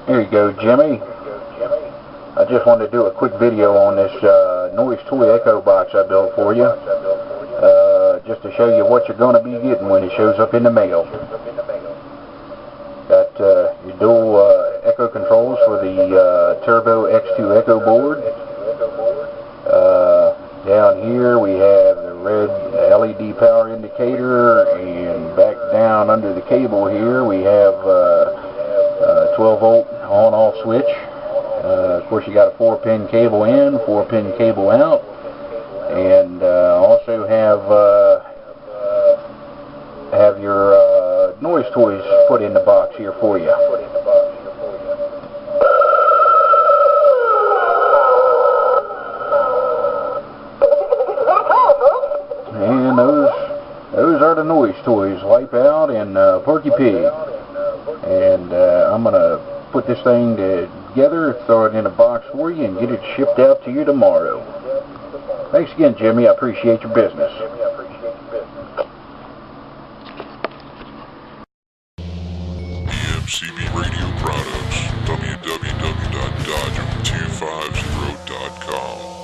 Here you go, Jimmy. I just wanted to do a quick video on this Noise Toy Echo box I built for you. Just to show you what you're going to be getting when it shows up in the mail. Got your dual echo controls for the Turbo X2 Echo board. Down here we have the red LED power indicator, and back down under the cable here we have 12 volt on-off switch. Of course, you got a 4-pin cable in, 4-pin cable out, and also have your noise toys put in the box here for you. And those are the noise toys, Wipeout and Porky Pig. And I'm gonna put this thing together, throw it in a box for you, and get it shipped out to you tomorrow. Thanks again, Jimmy. I appreciate your business. EMCB Radio Products, www.dodger250.com.